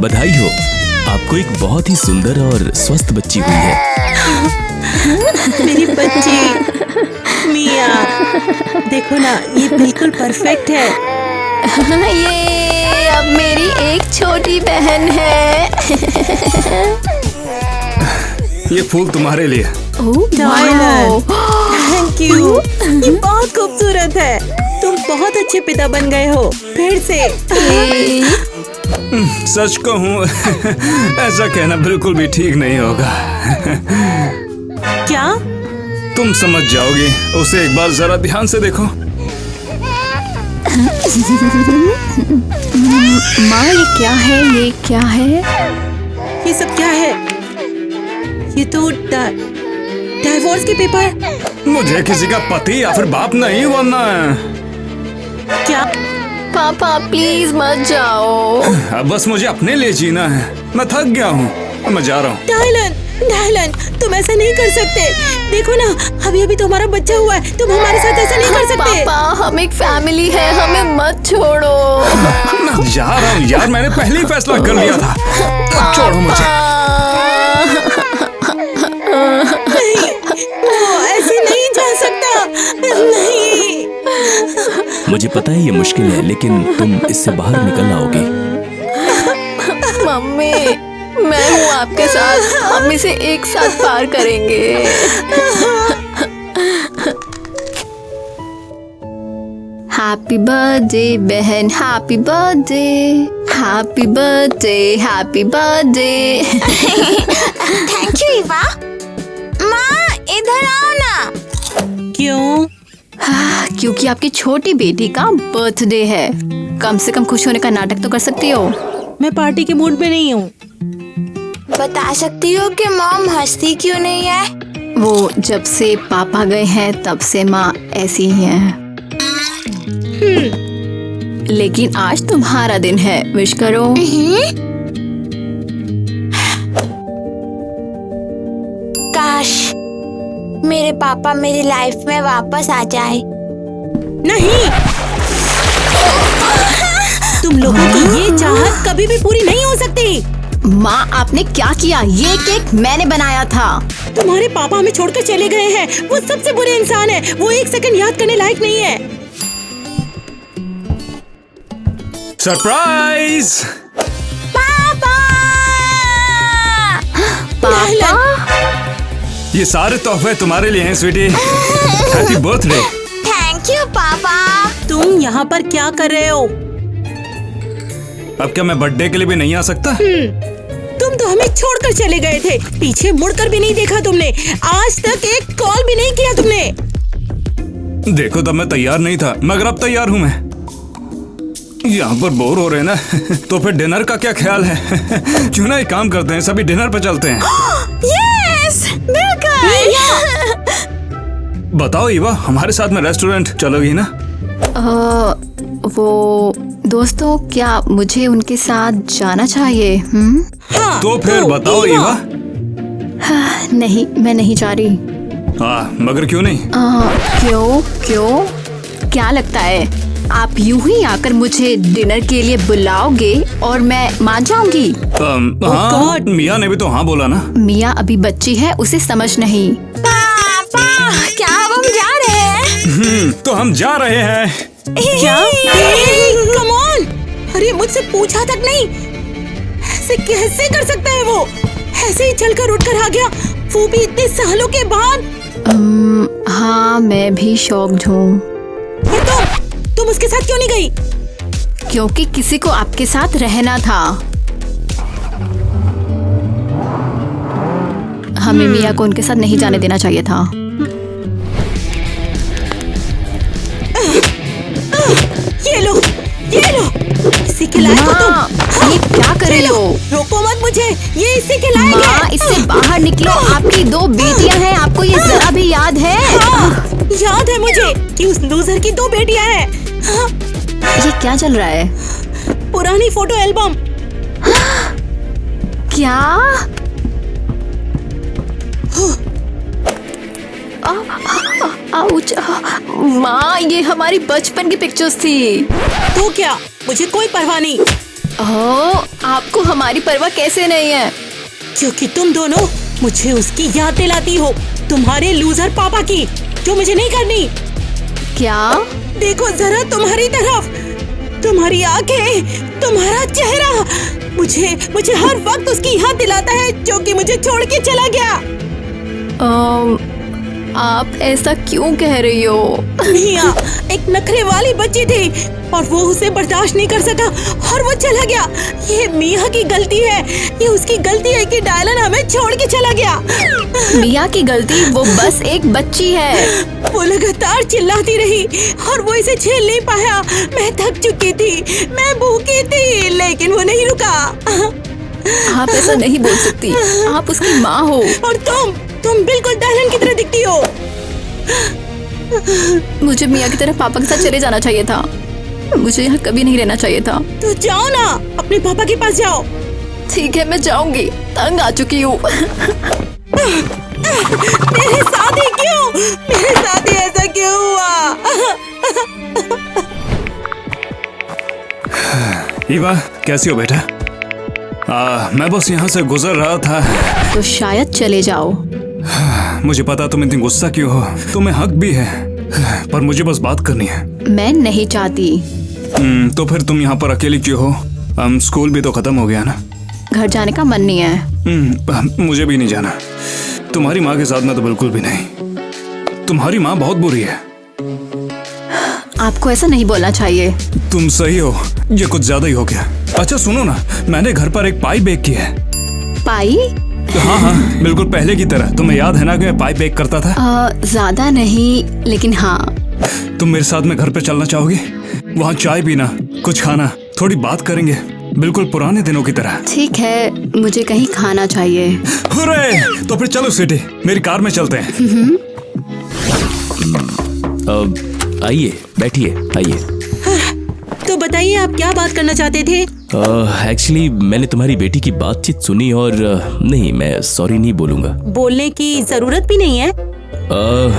बधाई हो, आपको एक बहुत ही सुंदर और स्वस्थ बच्ची हुई है। मेरी बच्ची मिया, देखो ना, ये बिल्कुल परफेक्ट है। ये अब मेरी एक छोटी बहन है। ये फूल तुम्हारे लिए। Tyler, thank you. ये बहुत खूबसूरत है। तुम बहुत अच्छे पिता बन गए हो फिर से। सच कहूँ ऐसा कहना बिल्कुल भी ठीक नहीं होगा। क्या? तुम समझ जाओगी, उसे एक बार जरा ध्यान से देखो। माँ, ये क्या है? ये क्या है? ये सब क्या है? ये तो डाइवोर्स के पेपर। मुझे किसी का पति या फिर बाप नहीं बनना है। क्या? पापा प्लीज मत जाओ। अब बस मुझे अपने लिए जीना है। मैं थक गया हूँ, मैं जा रहा हूँ। डायलन, तुम ऐसा नहीं कर सकते। देखो ना, अभी तो हमारा बच्चा हुआ है। तुम हमारे साथ ऐसा नहीं कर सकते। पापा, हम एक फैमिली है, हमें मत छोड़ो। मैं जा रहा हूँ यार, मैंने पहले ही फैसला कर लिया था। छोड़ो मुझे। नहीं, वो ऐसे नहीं जा सकता। नहीं। मुझे पता है ये मुश्किल है, लेकिन तुम इससे बाहर निकल आओगे। मम्मी, मैं हूँ आपके साथ, हम इसे एक साथ पार करेंगे। हैप्पी बर्थडे बहन, happy birthday, happy birthday, happy birthday. Thank you Eva. माँ, इधर आओ ना। क्यों? क्योंकि आपकी छोटी बेटी का बर्थडे है। कम से कम खुश होने का नाटक तो कर सकती हो। मैं पार्टी के मूड में नहीं हूँ। बता सकती हो कि मॉम हंसती क्यों नहीं है? वो जब से पापा गए हैं तब से माँ ऐसी ही है। लेकिन आज तुम्हारा दिन है, विश करो। काश मेरे पापा मेरी लाइफ में वापस आ जाए। नहीं, तुम लोगों की ये चाहत कभी भी पूरी नहीं हो सकती। माँ, आपने क्या किया? ये केक मैंने बनाया था। तुम्हारे पापा हमें छोड़कर चले गए हैं। वो सबसे बुरे इंसान है। वो एक सेकंड याद करने लायक नहीं है। सरप्राइज! पापा! ये सारे तोहफे तुम्हारे लिए हैं sweetie. Happy birthday. Thank you पापा। तुम यहाँ पर क्या कर रहे हो? अब क्या मैं बर्थडे के लिए भी नहीं आ सकता? तुम तो हमें छोड़कर चले गए थे। पीछे मुड़कर भी नहीं देखा तुमने। आज तक एक कॉल भी नहीं किया तुमने। देखो, तब मैं तैयार नहीं था, मगर अब तैयार हूँ मैं। यहाँ पर बोर हो रहे हैं ना, तो फिर डिनर का क्या ख्याल है? क्यों ना एक काम करते हैं, सभी डिनर पे चलते हैं। यस, बिल्कुल। बताओ ईवा, हमारे साथ में रेस्टोरेंट चलोगी ना? वो दोस्तों, क्या मुझे उनके साथ जाना चाहिए? हाँ, तो फिर बताओ ईवा। नहीं, मैं नहीं जा रही। हाँ, मगर क्यों नहीं? क्यों? क्या लगता है आप यूं ही आकर मुझे डिनर के लिए बुलाओगे और मैं मान जाऊंगी? हाँ, मिया ने भी तो हाँ बोला ना। मिया अभी बच्ची है, उसे समझ नहीं। पापा, क्या हम जा रहे हैं? तो हम जा रहे हैं। क्या? Come on! अरे मुझसे पूछा तक नहीं। ऐसे कैसे कर सकता है वो? ऐसे ही चलकर उठकर आ गया, वो भी इतने सालों के बाद। हाँ, मैं भी शॉक्ड हूँ। और तुम उसके साथ क्यों नहीं गई? क्योंकि किसी को आपके साथ रहना था। हमें मिया को उनके साथ नहीं जाने देना चाहिए था। ये लो, इसी के लायक हो तुम। ये क्या कर रही हो? रोको मत मुझे, ये इसी के लायक है। माँ, इससे बाहर निकलो। आपकी 2 बेटियां हैं, आपको ये जरा भी याद है? हाँ, याद है मुझे कि उस लूजर की 2 बेटियां हैं। हाँ, ये क्या चल रहा है? पुरानी फोटो एल्बम। क्या? आउच! माँ, ये हमारी बचपन की पिक्चर्स थी। तो क्या, मुझे कोई परवाह नहीं। ओह, आपको हमारी परवाह कैसे नहीं है? क्योंकि तुम दोनों मुझे उसकी याद दिलाती हो, तुम्हारे लूजर पापा की, जो मुझे नहीं करनी। क्या? देखो जरा तुम्हारी तरफ, तुम्हारी आंखें, तुम्हारा चेहरा मुझे हर वक्त उसकी याद दिलाता है, जो कि मुझे छोड़ के चला गया। आप ऐसा क्यों कह रही हो? मिया एक नखरे वाली बच्ची थी और वो उसे बर्दाश्त नहीं कर सका और वो चला गया। ये मिया की गलती है, ये उसकी गलती है कि डायलन हमें छोड़ के चला गया। मिया की गलती? वो बस एक बच्ची है। वो लगातार चिल्लाती रही और वो इसे झेल नहीं पाया। मैं थक चुकी थी, मैं भूखी थी, लेकिन वो नहीं रुका। आप ऐसा नहीं बोल सकती, आप उसकी माँ हो। और तुम बिल्कुल डायलन की तरह दिखती हो। मुझे मिया की तरह पापा के साथ चले जाना चाहिए था, मुझे यहाँ कभी नहीं रहना चाहिए था। तो जाओ ना, अपने पापा के पास जाओ। ठीक है, मैं जाऊंगी, तंग आ चुकी हूँ। मेरे साथ ही क्यों? मेरे साथ ही ऐसा क्यों हुआ? ईवा, कैसी हो बेटा? मैं बस यहाँ से गुजर रहा था। तो शायद चले जाओ। मुझे पता तुम इतनी गुस्सा क्यों हो, तुम्हें हक भी है, पर मुझे बस बात करनी है। मैं नहीं चाहती। तो फिर तुम यहाँ पर अकेली क्यों हो? स्कूल भी तो खत्म हो गया ना। घर जाने का मन नहीं है। मुझे भी नहीं जाना। तुम्हारी माँ के साथ में तो बिल्कुल भी नहीं। तुम्हारी माँ बहुत बुरी है। आपको ऐसा नहीं बोलना चाहिए। तुम सही हो, ये कुछ ज्यादा ही हो गया। अच्छा सुनो ना, मैंने घर पर एक पाई बेक किया है। पाई? हाँ, बिल्कुल पहले की तरह। तुम्हें याद है ना कि मैं पाई बेक करता था? ज्यादा नहीं, लेकिन हाँ। तुम मेरे साथ में घर पे चलना चाहोगी? वहाँ चाय पीना, कुछ खाना, थोड़ी बात करेंगे, बिल्कुल पुराने दिनों की तरह। ठीक है, मुझे कहीं खाना चाहिए। हुर्रे! तो फिर चलो सिटी, मेरी कार में चलते हैं। आइए, बैठिए, आइए। तो बताइए, आप क्या बात करना चाहते थे? एक्चुअली मैंने तुम्हारी बेटी की बातचीत सुनी और नहीं, मैं सॉरी नहीं बोलूंगा। बोलने की जरूरत भी नहीं है।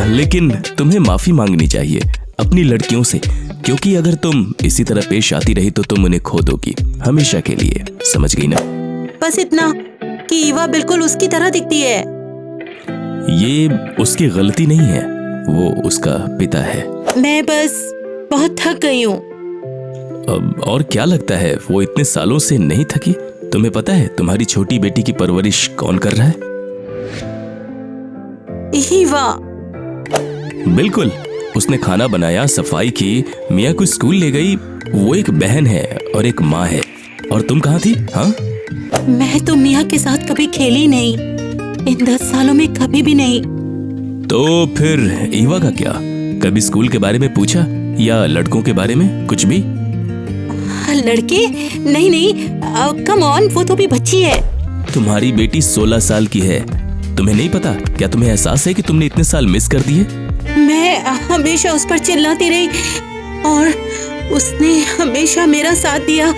लेकिन तुम्हें माफी मांगनी चाहिए अपनी लड़कियों से, क्योंकि अगर तुम इसी तरह पेश आती रही तो तुम उन्हें खो दोगी हमेशा के लिए। समझ गई ना? बस इतना कि ईवा बिल्कुल उसकी तरह दिखती है। ये उसकी गलती नहीं है, वो उसका पिता है। मैं बस बहुत थक गई हूँ। और क्या लगता है वो इतने सालों से नहीं थकी? तुम्हें पता है तुम्हारी छोटी बेटी की परवरिश कौन कर रहा है? ईवा। बिल्कुल, उसने खाना बनाया, सफाई की, मिया को स्कूल ले गई। वो एक बहन है और एक माँ है। और तुम कहाँ थी? हाँ, मैं तो मिया के साथ कभी खेली नहीं, इन 10 सालों में कभी भी नहीं। तो फिर ईवा का क्या? कभी स्कूल के बारे में पूछा या लड़कों के बारे में कुछ भी? लड़के? नहीं, कम ऑन, वो तो भी बच्ची है। तुम्हारी बेटी 16 साल की है। तुम्हें नहीं पता? क्या तुम्हें एहसास है कि तुमने इतने साल मिस कर दिए? मैं हमेशा उस पर चिल्लाती रही और उसने हमेशा मेरा साथ दिया।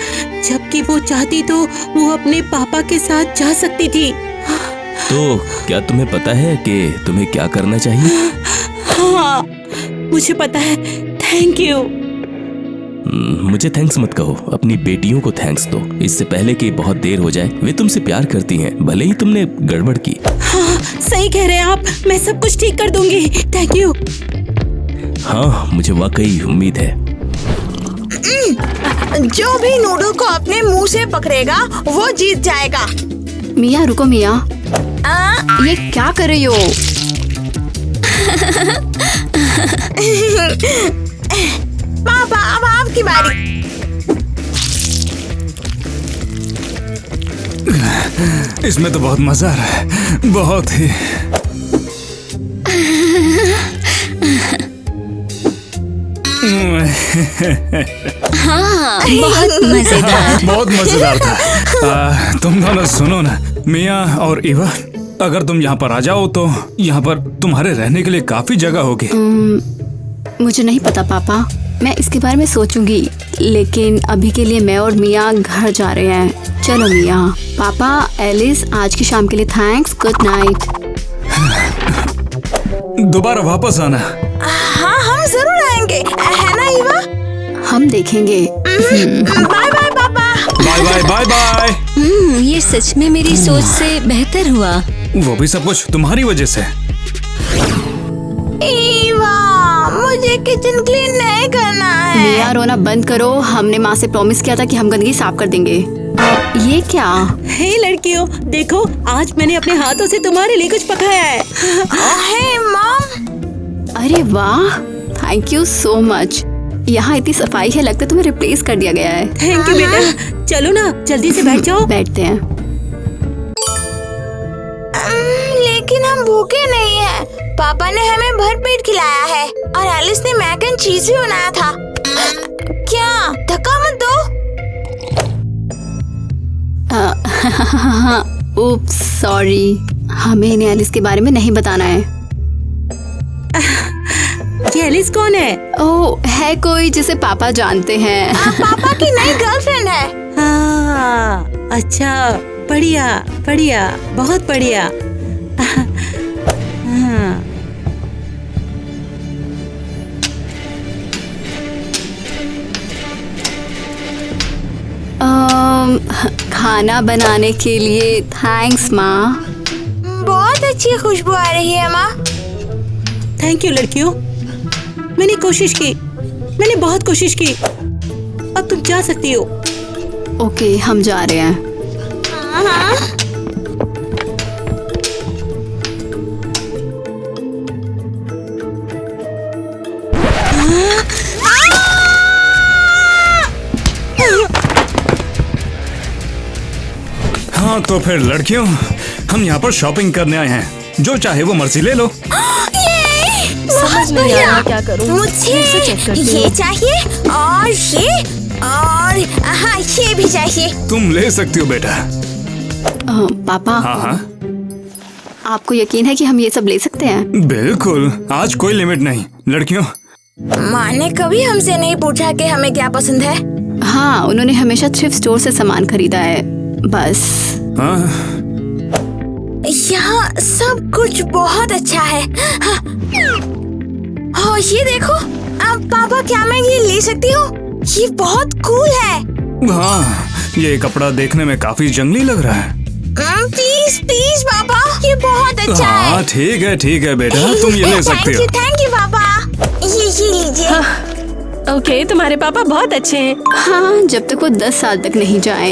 जबकि वो चाहती तो वो अपने पापा के साथ जा सकती थी। तो क्या तुम्हें पता है कि तुम्हें क्या करना चाहिए? हाँ, मुझे पता है। Thank you. मुझे थैंक्स मत कहो, अपनी बेटियों को थैंक्स दो, इससे पहले कि बहुत देर हो जाए। वे तुमसे प्यार करती हैं, भले ही तुमने गड़बड़ की। हाँ, सही कह रहे हैं आप। मैं सब कुछ ठीक कर दूंगी। Thank you. हाँ, मुझे वाकई उम्मीद है। जो भी नूडल को अपने मुंह से पकड़ेगा वो जीत जाएगा। मिया रुको, मिया ये क्या कर रही हो? पापा, अब आपकी बारी। इसमें तो बहुत मजा आ रहा है, बहुत ही। हाँ, बहुत मजेदार। बहुत मजेदार था। तुम दोनों सुनो ना, मिया और ईवा, अगर तुम यहाँ पर आ जाओ तो यहाँ पर तुम्हारे रहने के लिए काफी जगह होगी। मुझे नहीं पता पापा, मैं इसके बारे में सोचूंगी, लेकिन अभी के लिए मैं और मिया घर जा रहे हैं। चलो मिया। पापा, एलिस, आज की शाम के लिए थैंक्स। Good night. दोबारा वापस आना। हाँ, हम जरूर आएंगे, है ना ईवा? हम देखेंगे। बाय बाय पापा। Bye bye bye bye bye. ये सच में मेरी सोच से बेहतर हुआ। वो भी सब कुछ तुम्हारी वजह से। ईवा, मुझे किचन क्लीन नहीं करना है। मिया रोना बंद करो, हमने माँ से प्रॉमिस किया था कि हम गंदगी साफ कर देंगे। ये क्या? हे लड़कियों, देखो आज मैंने अपने हाथों से तुम्हारे लिए कुछ पकाया है। हे मॉम। अरे वाह, थैंक यू सो मच। यहाँ इतनी सफाई है, लगता है तुम्हें रिप्लेस कर दिया गया है। थैंक यू बेटा। चलो ना जल्दी से बैठ जाओ। बैठते हैं। लेकिन हम भूखे नहीं हैं। पापा ने हमें भरपेट खिलाया है और एलिस ने मैक एंड चीज भी बनाया था। क्या धक्का मत दो। उप्स, सॉरी। हमें इन्हें एलिस के बारे में नहीं बताना है। ये एलिस कौन है? ओह, है कोई जिसे पापा जानते हैं। पापा की नई गर्लफ्रेंड है। हाँ, अच्छा, बढ़िया बढ़िया, बहुत बढ़िया। हाँ। खाना बनाने के लिए थैंक्स माँ। बहुत अच्छी खुशबू आ रही है माँ। थैंक यू लड़कियों, मैंने कोशिश की, मैंने बहुत कोशिश की। अब तुम जा सकती हो। ओके, हम जा रहे हैं। हाँ तो फिर लड़कियों, हम यहाँ पर शॉपिंग करने आए हैं। जो चाहे वो मर्जी ले लो। समझ नहीं आ रहा क्या करूं। मुझे ये चाहिए और हाँ ये भी चाहिए। तुम ले सकती हो बेटा। पापा, हाँ, आपको यकीन है कि हम ये सब ले सकते हैं? बिल्कुल, आज कोई लिमिट नहीं। लड़कियों, माँ ने कभी हमसे नहीं पूछा कि हमें क्या पसंद है। हाँ, उन्होंने हमेशा थ्रिफ्ट स्टोर से सामान खरीदा है, बस। हाँ, यहाँ सब कुछ बहुत अच्छा है। हाँ, ये देखो। अब पापा, क्या मैं ये ले सकती हूँ? ये बहुत कूल है। हाँ, ये कपड़ा देखने में काफी जंगली लग रहा है। प्लीज प्लीज पापा, ये बहुत अच्छा है। हाँ ठीक है बेटा, तुम ये ले सकते हो। थैंक यू पापा। ये लीजिए। ओके, तुम्हारे पापा बहुत अच्छे हैं। हाँ, जब तक वो 10 साल तक नहीं जाए।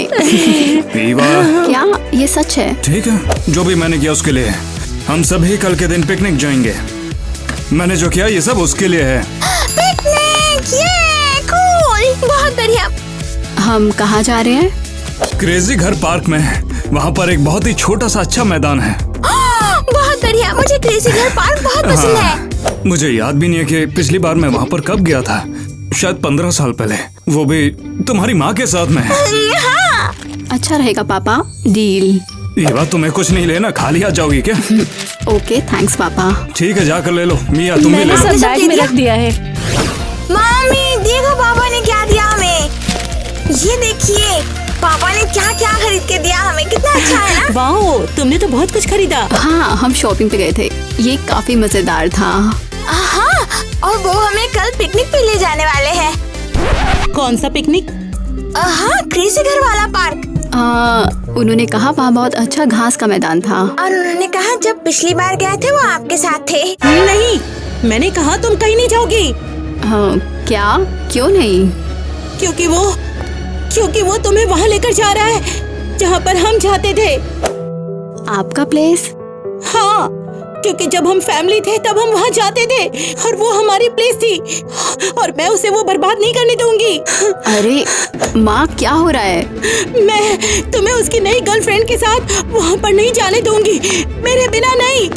ईवा, क्या ये सच है? ठीक है, जो भी मैंने किया उसके लिए। हम सभी कल के दिन पिकनिक जाएंगे। मैंने जो किया ये सब उसके लिए है। पिकनिक, ये कूल, बहुत बढ़िया। हम कहाँ जा रहे हैं? क्रेजी घर पार्क में। वहाँ पर एक बहुत ही छोटा सा अच्छा मैदान है। बहुत बढ़िया, मुझे क्रेजी घर पार्क बहुत पसंद है। मुझे याद भी नहीं है कि पिछली बार मैं वहाँ पर कब गया था। शायद 15 साल पहले, वो भी तुम्हारी माँ के साथ में। हाँ। अच्छा रहेगा पापा, डील। ये बात, तुम्हें कुछ नहीं लेना, खाली आ जाओगी क्या? ओके, थैंक्स पापा। ठीक है, जाकर ले लो। मिया, तुम भी ले लो। सब बैग में रख दिया है। मम्मी देखो पापा ने क्या दिया हमें। ये देखिए पापा ने क्या क्या खरीद के दिया हमें। कितना अच्छा है ना। वाओ, तुमने तो बहुत कुछ खरीदा। हाँ, हम शॉपिंग पे गए थे। ये काफी मजेदार था। हाँ, और वो हमें कल पिकनिक पे ले जाने वाले हैं। कौन सा पिकनिक? हाँ, क्रेजी घर वाला पार्क। उन्होंने कहा वहाँ बहुत अच्छा घास का मैदान था। और उन्होंने कहा जब पिछली बार गए थे वो आपके साथ थे। नहीं, मैंने कहा तुम कहीं नहीं जाओगी। क्या? क्यों नहीं? क्योंकि वो तुम्हें वहाँ लेकर जा रहा है जहाँ पर हम जाते थे। आपका प्लेस? हाँ, क्योंकि जब हम फैमिली थे तब हम वहाँ जाते थे और वो हमारी प्लेस थी और मैं उसे वो बर्बाद नहीं करने दूंगी। अरे माँ, क्या हो रहा है? मैं तुम्हें उसकी नई गर्लफ्रेंड के साथ वहाँ पर नहीं जाने दूंगी, मेरे बिना नहीं।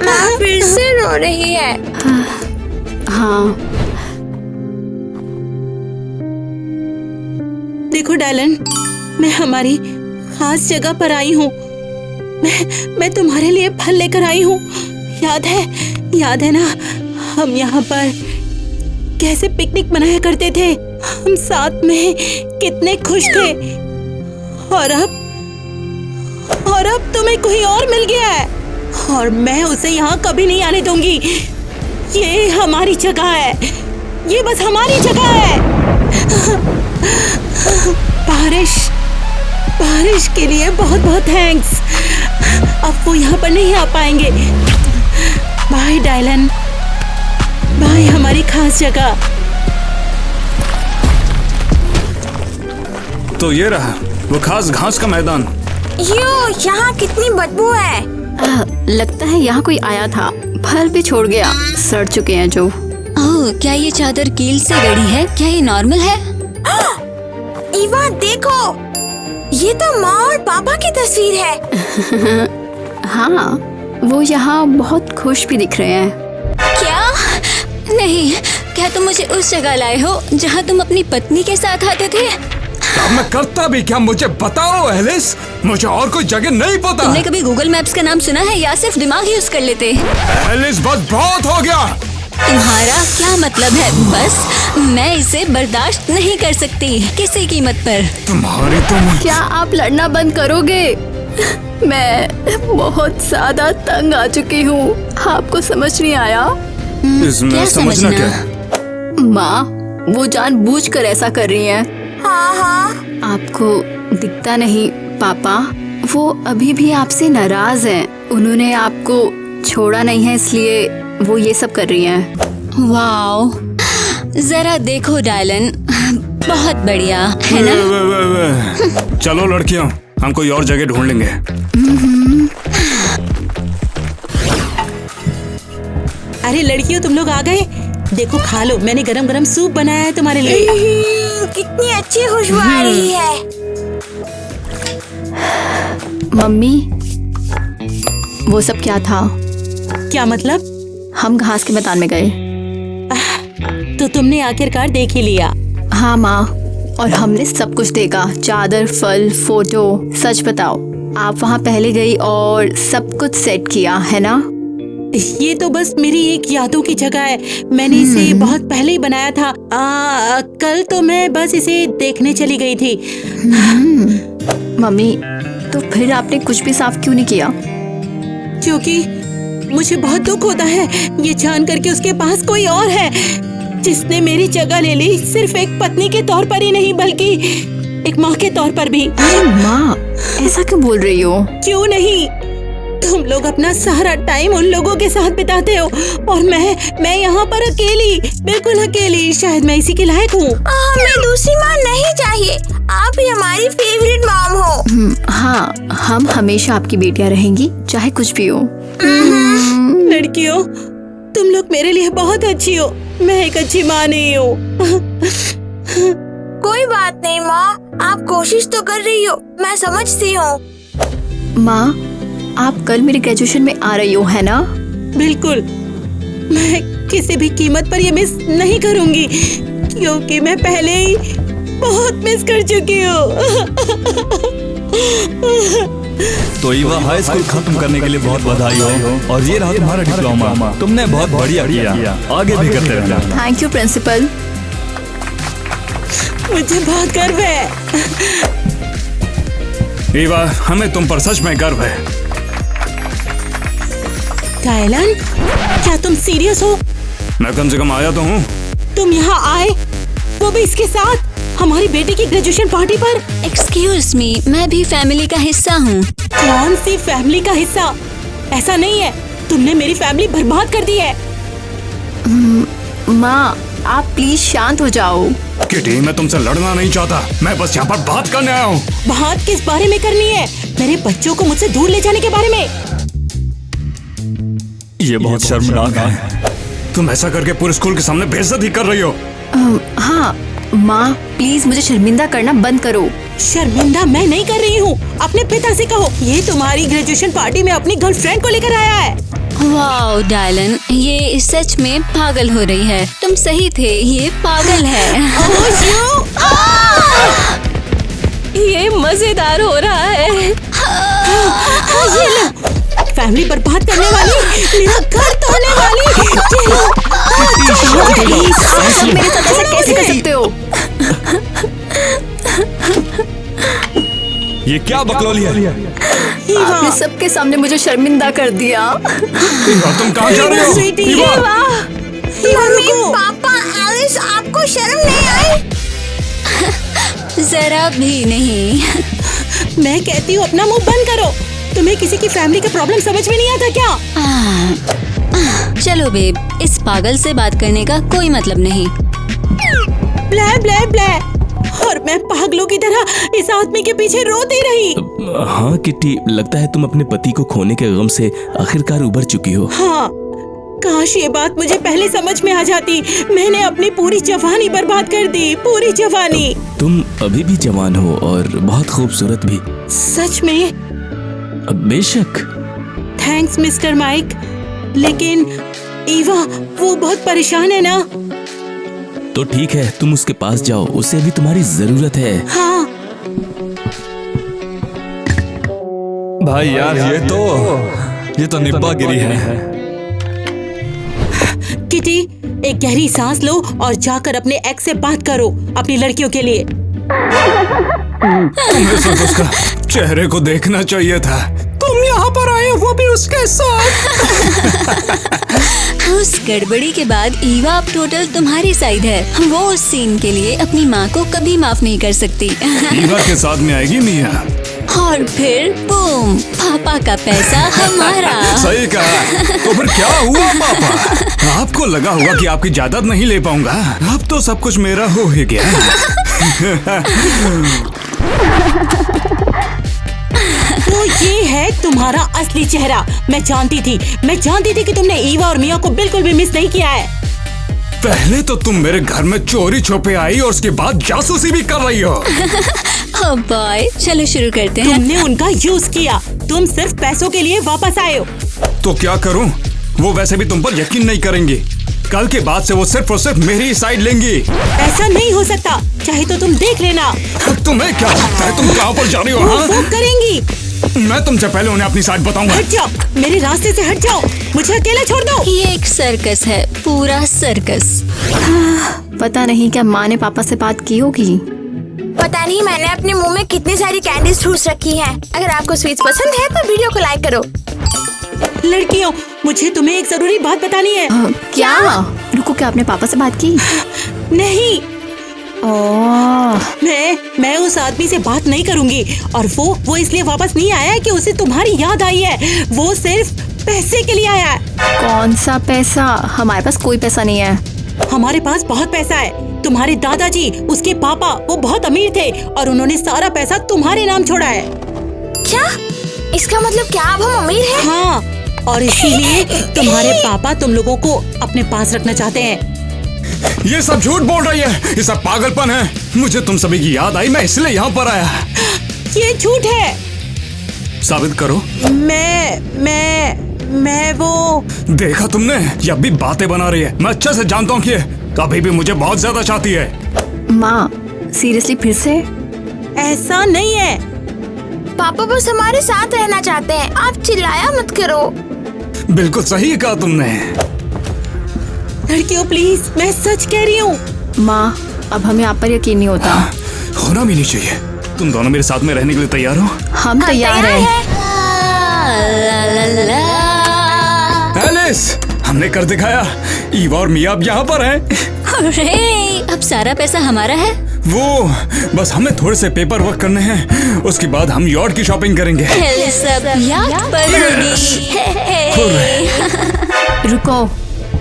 माँ फिर से रो रही है। हाँ, देखो डायलन, मैं हमारी खास जगह पर आई हूँ। मैं तुम्हारे लिए फल लेकर आई हूँ। याद है ना, हम यहाँ पर कैसे पिकनिक मनाया करते थे। हम साथ में कितने खुश थे। और अब तुम्हें कोई और मिल गया है और मैं उसे यहाँ कभी नहीं आने दूंगी। ये हमारी जगह है, ये बस हमारी जगह है। विश के लिए बहुत बहुत थैंक्स। अब वो यहाँ पर नहीं आ पाएंगे। बाय डायलन, बाय हमारी खास जगह। तो ये रहा वो खास घास का मैदान। यहाँ कितनी बदबू है। लगता है यहाँ कोई आया था, फल भी छोड़ गया, सड़ चुके हैं जो। ओह, क्या ये चादर कील से गड़ी है? क्या ये नॉर्मल है? ईवा देखो, ये तो माँ और पापा की तस्वीर है। हाँ, वो यहाँ बहुत खुश भी दिख रहे हैं। क्या? नहीं, क्या तुम मुझे उस जगह लाए हो जहाँ तुम अपनी पत्नी के साथ आते थे? अब मैं करता भी क्या, मुझे बताओ एलिस, मुझे और कोई जगह नहीं पता। तुमने कभी गूगल मैप्स का नाम सुना है या सिर्फ दिमाग यूज कर लेते? एलिस बस बहुत हो गया। तुम्हारा क्या मतलब है? बस मैं इसे बर्दाश्त नहीं कर सकती किसी कीमत पर। तुम्हारी तुम क्या आप लड़ना बंद करोगे? मैं बहुत ज्यादा तंग आ चुकी हूँ। आपको समझ नहीं आया? इसमें क्या समझना क्या है? माँ, वो जानबूझकर ऐसा कर रही हैं। हाँ, आपको दिखता नहीं पापा, वो अभी भी आपसे नाराज हैं। उन्होंने आपको छोड़ा नहीं है, इसलिए वो ये सब कर रही हैं। वाओ, जरा देखो डायलन, बहुत बढ़िया है ना? वे। चलो लड़कियों, हम कोई और जगह ढूंढ लेंगे। अरे लड़कियों, तुम लोग आ गए। देखो खा लो, मैंने गरम गरम सूप बनाया है तुम्हारे लिए। कितनी अच्छी खुशबू आ रही है। मम्मी, वो सब क्या था? क्या मतलब? हम घास के मैदान में गए। तो तुमने आखिरकार देख ही लिया। हाँ माँ, और हमने सब कुछ देखा, चादर, फल, फोटो। सच बताओ, आप वहाँ पहले गई और सब कुछ सेट किया है ना? ये तो बस मेरी एक यादों की जगह है। मैंने इसे बहुत पहले ही बनाया था। कल तो मैं बस इसे देखने चली गई थी। मम्मी, तो फिर आपने कुछ भी साफ क्यों नहीं किया? क्योंकि मुझे बहुत दुख होता है ये जान करके उसके पास कोई और है जिसने मेरी जगह ले ली। सिर्फ एक पत्नी के तौर पर ही नहीं, बल्कि एक माँ के तौर पर भी। माँ, ऐसा क्यों बोल रही हो? क्यों नहीं, तुम लोग अपना सारा टाइम उन लोगों के साथ बिताते हो और मैं यहाँ पर अकेली, बिल्कुल अकेली। शायद मैं इसी के लायक हूँ। हमें दूसरी माँ नहीं चाहिए, आप ही हमारी फेवरेट मॉम हो। हाँ, हम हमेशा आपकी बेटियां रहेंगी, चाहे कुछ भी हो। लड़कियों, तुम लोग मेरे लिए बहुत अच्छी हो। मैं एक अच्छी माँ नहीं हूँ। कोई बात नहीं माँ, आप कोशिश तो कर रही हो, मैं समझती हूँ। माँ, आप कल मेरी ग्रेजुएशन में आ रही हो, है ना? बिल्कुल, मैं किसी भी कीमत पर ये मिस नहीं करूंगी, क्योंकि मैं पहले ही बहुत मिस कर चुकी हूँ। तो ईवा, हाई स्कूल खत्म करने के लिए बहुत बधाई हो, और ये रहा तुम्हारा डिप्लोमा। तुमने बहुत बढ़िया किया, आगे भी करते रहना। Thank you principal. मुझे बहुत गर्व है। ईवा, हमें तुम पर सच में गर्व है। डायलन, क्या तुम सीरियस हो? मैं कम से कम आया तो हूँ। तुम यहाँ आए, वो भी इसके साथ, हमारी बेटी की ग्रेजुएशन पार्टी पर। एक्सक्यूज मी, मैं भी फैमिली का हिस्सा हूँ। कौन सी फैमिली का हिस्सा? ऐसा नहीं है, तुमने मेरी फैमिली बर्बाद कर दी है। माँ, आप प्लीज शांत हो जाओ। किटी, मैं तुमसे लड़ना नहीं चाहता, मैं बस यहाँ पर बात करने आया हूँ। बात किस बारे में करनी है? मेरे बच्चों को मुझसे दूर ले जाने के बारे में। ये बहुत शर्मनाक है। तुम ऐसा करके पूरे स्कूल के सामने बेइज्जती कर रही हो। हाँ माँ, प्लीज मुझे शर्मिंदा करना बंद करो। शर्मिंदा मैं नहीं कर रही हूँ, अपने पिता से कहो। ये तुम्हारी ग्रेजुएशन पार्टी में अपनी गर्लफ्रेंड को लेकर आया है। वाओ डायलन, ये सच में पागल हो रही है। तुम सही थे, ये पागल है। ये मजेदार हो रहा है। ये लो, फैमिली बर्बाद करने वाली, मेरा घर तोड़ने वाली। ये लो, आप सब मेरे साथ ऐसा कैसे कर सकते हो? ये क्या बकलौली है? आपने सबके सामने मुझे शर्मिंदा कर दिया। तुम कहाँ जा रहे हो? स्वीटी, मम्मी, पापा, एलिस, आपको शर्म नहीं आई? जरा भी नहीं। मैं कहती हूँ अपना मुंह बंद करो। तुम्हें किसी की फैमिली का प्रॉब्लम समझ में नहीं आता क्या? चलो बेब, इस पागल से बात करने का कोई मतलब नहीं। ब्लै ब्लै ब्लै। और मैं पागलों की तरह इस आदमी के पीछे रोती रही। हाँ किट्टी, लगता है तुम अपने पति को खोने के गम से आखिरकार उबर चुकी हो। हाँ, काश ये बात मुझे पहले समझ में आ जाती। मैंने अपनी पूरी जवानी बर्बाद कर दी, पूरी जवानी। तुम अभी भी जवान हो और बहुत खूबसूरत भी। सच में? बेशक। थैंक्स मिस्टर माइक, लेकिन ईवा वो बहुत परेशान है ना। तो ठीक है, तुम उसके पास जाओ, उसे भी तुम्हारी जरूरत है। हाँ। भाई यार ये तो निब्बागिरी है। किटी, एक गहरी सांस लो और जाकर अपने एक्स से बात करो अपनी लड़कियों के लिए। तुम्हें सिर्फ उसका चेहरे को देखना चाहिए था। तुम यहाँ पर आए, वो भी उसके साथ। उस गड़बड़ी के बाद ईवा अब टोटल तुम्हारी साइड है। वो उस सीन के लिए अपनी माँ को कभी माफ नहीं कर सकती। ईवा के साथ में आएगी मिया। और फिर बूम, पापा का पैसा हमारा। सही कहा। तो फिर क्या हुआ पापा? आपको लगा होगा कि आपकी जायदाद नहीं ले पाऊंगा। अब तो सब कुछ मेरा हो ही गया। तो ये है तुम्हारा असली चेहरा। मैं जानती थी कि तुमने ईवा और मिया को बिल्कुल भी मिस नहीं किया है। पहले तो तुम मेरे घर में चोरी छुपे आई और उसके बाद जासूसी भी कर रही हो। Oh boy, चलो शुरू करते हैं। तुमने उनका यूज किया। तुम सिर्फ पैसों के लिए वापस आए हो। तो क्या करूं? वो वैसे भी तुम पर यकीन नहीं करेंगी। कल के बाद से वो सिर्फ और सिर्फ मेरी ही साइड लेंगी। ऐसा नहीं हो सकता, चाहे तो तुम देख लेना। तुम्हें क्या लगता है तुम कहाँ पर जा रही हो? वो हाँ? वो करेंगी। मैं तुमसे पहले उन्हें अपनी साइड बताऊंगा। हट जाओ, मेरे रास्ते से हट जाओ, मुझे अकेला छोड़ दो। ये एक सर्कस है, पूरा सर्कस। पता नहीं क्या माँ ने पापा से बात की होगी। पता नहीं मैंने अपने मुंह में कितनी सारी कैंडीज ठूस रखी हैं। अगर आपको स्वीट्स पसंद है तो वीडियो को लाइक करो। लड़कियों, मुझे तुम्हें एक जरूरी बात बतानी है। क्या? रुको, क्या आपने पापा से बात की? नहीं, ओह, मैं उस आदमी से बात नहीं करूंगी। और वो इसलिए वापस नहीं आया है कि उसे तुम्हारी याद आई है। वो सिर्फ पैसे के लिए आया है। कौन सा पैसा? हमारे पास कोई पैसा नहीं है। हमारे पास बहुत पैसा है। तुम्हारे दादाजी, उसके पापा, वो बहुत अमीर थे और उन्होंने सारा पैसा तुम्हारे नाम छोड़ा है। क्या? इसका मतलब क्या अब हम अमीर हैं? हाँ, और इसीलिए तुम्हारे पापा तुम लोगों को अपने पास रखना चाहते हैं। ये सब झूठ बोल रही है। ये सब पागलपन है। मुझे तुम सभी की याद आई, मैं इसलिए यहाँ पर आया। ये झूठ है। साबित करो। मैं वो। देखा तुमने, ये भी बातें बना रही है। मैं अच्छे से जानता हूँ कि अभी भी मुझे बहुत ज्यादा चाहती है। माँ, सीरियसली फिर से? ऐसा नहीं है। पापा बस हमारे साथ रहना चाहते हैं। आप चिल्लाया मत करो। बिल्कुल सही कहा तुमने। लड़कियों प्लीज, मैं सच कह रही हूँ। माँ, अब हमें आप पर यकीन नहीं होता। होना भी नहीं चाहिए। तुम दोनों मेरे साथ में रहने के लिए तैयार हो? हम तैयार हैं। एलिस, हमने कर दिखाया। ईवा और मिया अब यहाँ पर हैं। अरे, अब सारा पैसा हमारा है। वो बस हमें थोड़े से पेपर वर्क करने हैं। उसके बाद हम यॉट की शॉपिंग करेंगे। सब याद पर होगी। रुको,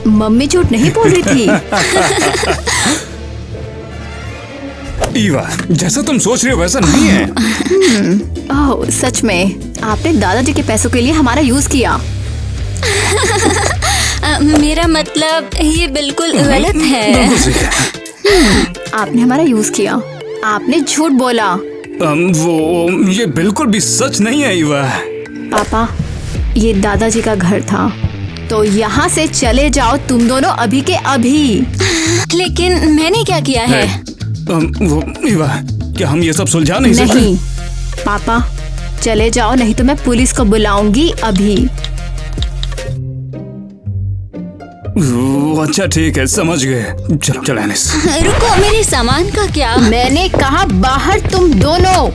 मम्मी झूठ नहीं बोल रही थी। ईवा, जैसा तुम सोच रही हो वैसा नहीं है। ओह, सच में आपने दादाजी के पैसों के लिए हमारा यूज किया। मेरा मतलब ये बिल्कुल गलत है। आपने हमारा यूज किया। आपने झूठ बोला। वो ये बिल्कुल भी सच नहीं है ईवा। पापा, ये दादाजी का घर था, तो यहाँ से चले जाओ तुम दोनों अभी के अभी। लेकिन मैंने क्या किया है? वो ईवा, क्या हम ये सब सुलझा नहीं सकते? नहीं पापा, चले जाओ, नहीं तो मैं पुलिस को बुलाऊंगी अभी। अच्छा ठीक है, समझ गए। चलो चलो एलिस। रुको, मेरे सामान का क्या? मैंने कहा बाहर तुम दोनों।